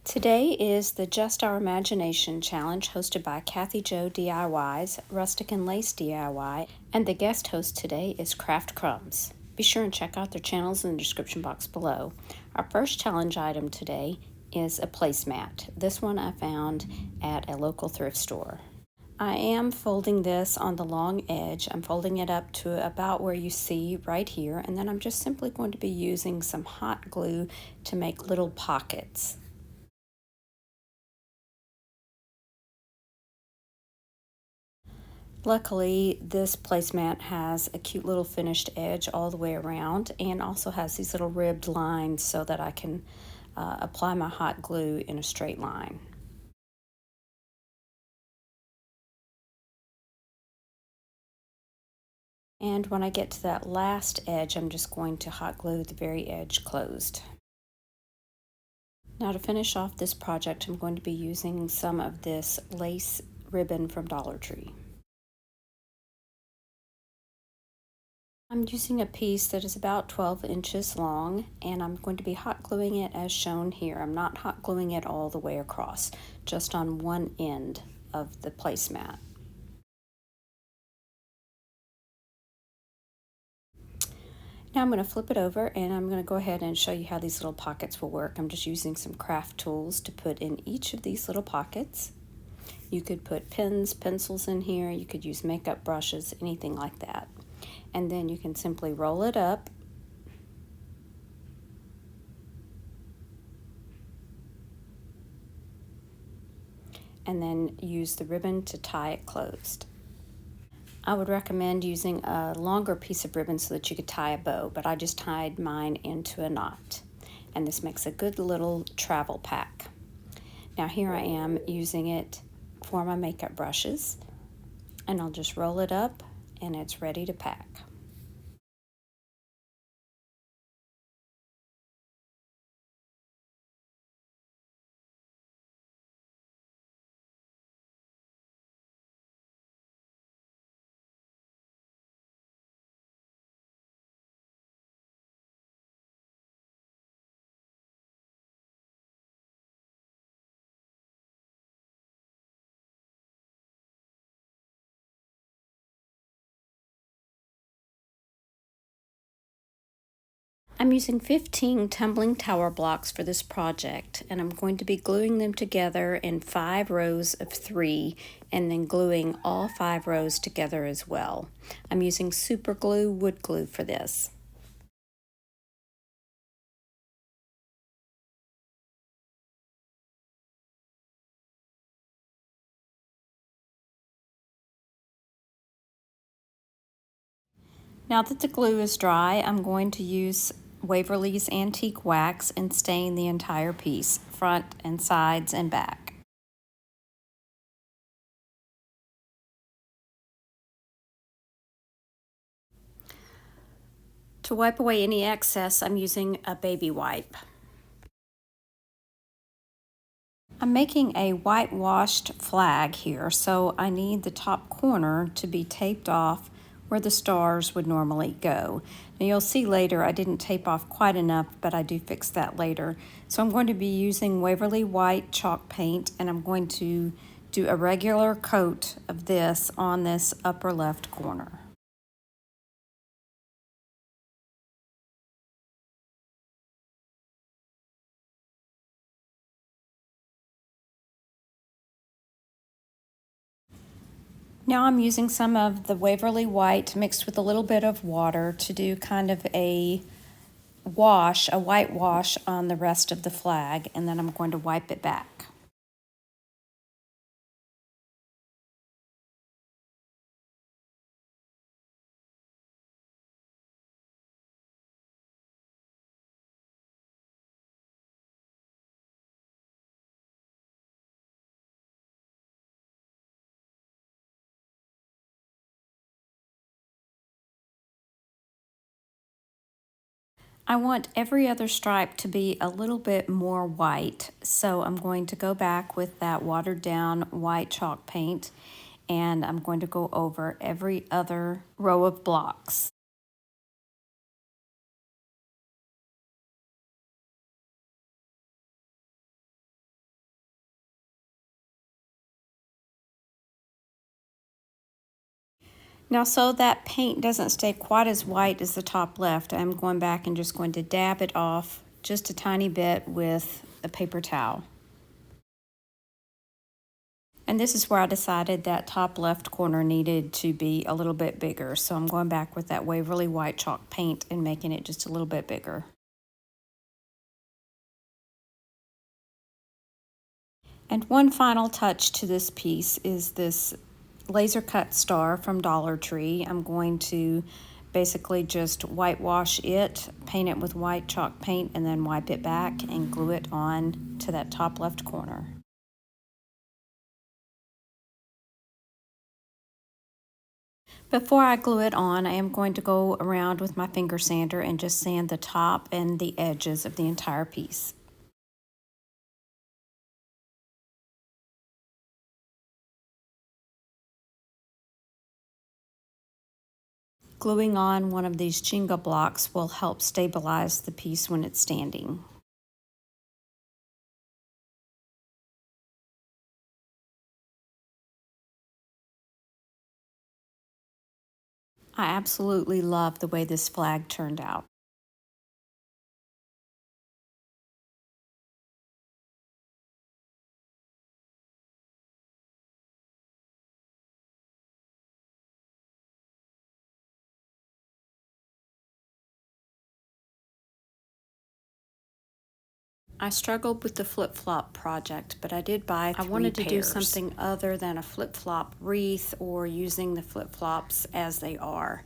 Today is the Just Our Imagination Challenge hosted by Kathy Jo DIYs, Rustic and Lace DIY, and the guest host today is Craft Crumbs. Be sure and check out their channels in the description box below. Our first challenge item today is a placemat. This one I found at a local thrift store. I am folding this on the long edge. I'm folding it up to about where you see right here, and then I'm just simply going to be using some hot glue to make little pockets. Luckily, this placemat has a cute little finished edge all the way around and also has these little ribbed lines so that I can apply my hot glue in a straight line. And when I get to that last edge, I'm just going to hot glue the very edge closed. Now to finish off this project, I'm going to be using some of this lace ribbon from Dollar Tree. I'm using a piece that is about 12 inches long, and I'm going to be hot gluing it as shown here. I'm not hot gluing it all the way across, just on one end of the placemat. Now I'm going to flip it over and I'm going to go ahead and show you how these little pockets will work. I'm just using some craft tools to put in each of these little pockets. You could put pens, pencils in here, you could use makeup brushes, anything like that. And then you can simply roll it up and then use the ribbon to tie it closed. I would recommend using a longer piece of ribbon so that you could tie a bow, but I just tied mine into a knot. And this makes a good little travel pack. Now here I am using it for my makeup brushes, and I'll just roll it up and it's ready to pack. I'm using 15 tumbling tower blocks for this project, and I'm going to be gluing them together in 5 rows of 3 and then gluing all 5 rows together as well. I'm using super glue, wood glue for this. Now that the glue is dry, I'm going to use Waverly's Antique Wax and stain the entire piece, front and sides and back. To wipe away any excess, I'm using a baby wipe. I'm making a whitewashed flag here, so I need the top corner to be taped off where the stars would normally go. Now you'll see later I didn't tape off quite enough, but I do fix that later. So I'm going to be using Waverly White chalk paint, and I'm going to do a regular coat of this on this upper left corner. Now I'm using some of the Waverly White mixed with a little bit of water to do kind of a white wash on the rest of the flag, and then I'm going to wipe it back. I want every other stripe to be a little bit more white, so I'm going to go back with that watered down white chalk paint, and I'm going to go over every other row of blocks. Now, so that paint doesn't stay quite as white as the top left, I'm going back and just going to dab it off just a tiny bit with a paper towel. And this is where I decided that top left corner needed to be a little bit bigger. So I'm going back with that Waverly White Chalk paint and making it just a little bit bigger. And one final touch to this piece is this laser cut star from Dollar Tree. I'm going to basically just whitewash it, paint it with white chalk paint, and then wipe it back and glue it on to that top left corner. Before I glue it on, I am going to go around with my finger sander and just sand the top and the edges of the entire piece. Gluing on one of these Jenga blocks will help stabilize the piece when it's standing. I absolutely love the way this flag turned out. I struggled with the flip-flop project, but I did buy 3 pairs. I wanted to do something other than a flip-flop wreath or using the flip-flops as they are.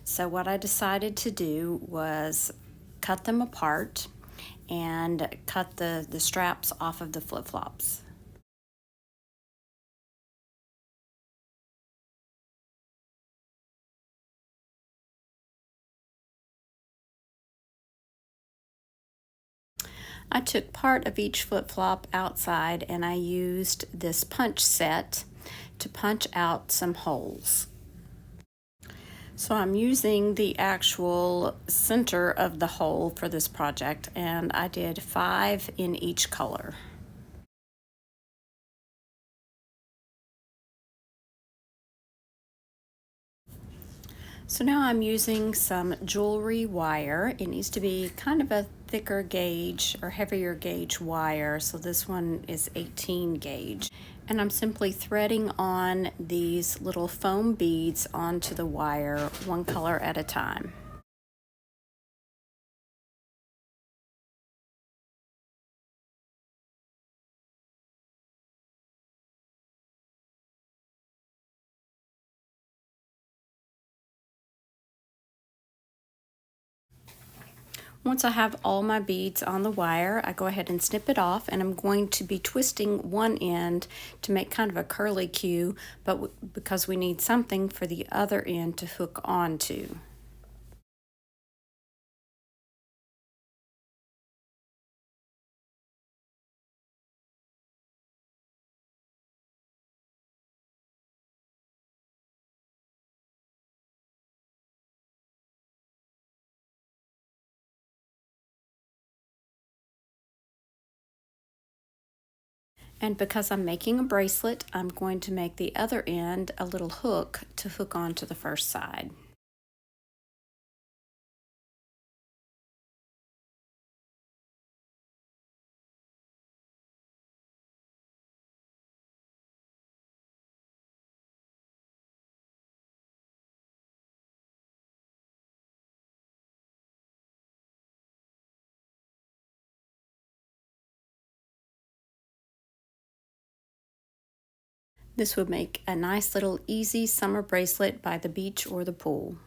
So what I decided to do was cut them apart and cut the straps off of the flip-flops. I took part of each flip-flop outside and I used this punch set to punch out some holes. So I'm using the actual center of the hole for this project, and I did 5 in each color. So now I'm using some jewelry wire. It needs to be kind of a thicker gauge or heavier gauge wire. So this one is 18 gauge. And I'm simply threading on these little foam beads onto the wire, one color at a time. Once I have all my beads on the wire, I go ahead and snip it off, and I'm going to be twisting one end to make kind of a curly Q, but because we need something for the other end to hook onto. And because I'm making a bracelet, I'm going to make the other end a little hook to hook onto the first side. This would make a nice little easy summer bracelet by the beach or the pool.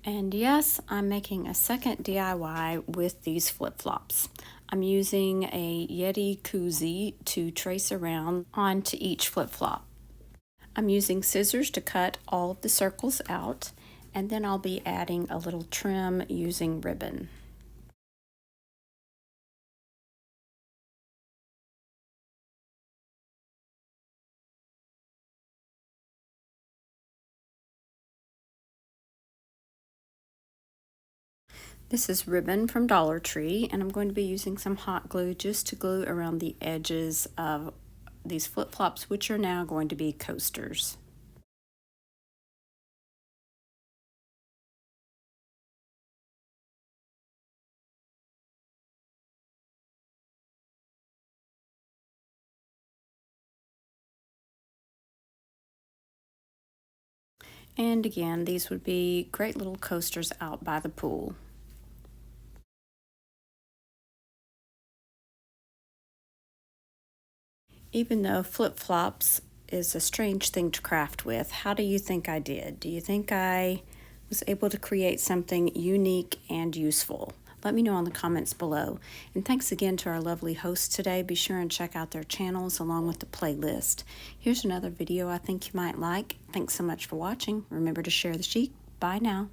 And yes, I'm making a second DIY with these flip-flops. I'm using a Yeti koozie to trace around onto each flip-flop. I'm using scissors to cut all of the circles out, and then I'll be adding a little trim using ribbon. This is ribbon from Dollar Tree, and I'm going to be using some hot glue just to glue around the edges of these flip-flops, which are now going to be coasters. And again, these would be great little coasters out by the pool. Even though flip-flops is a strange thing to craft with, how do you think I did? Do you think I was able to create something unique and useful? Let me know in the comments below. And thanks again to our lovely hosts today. Be sure and check out their channels along with the playlist. Here's another video I think you might like. Thanks so much for watching. Remember to share the chic. Bye now.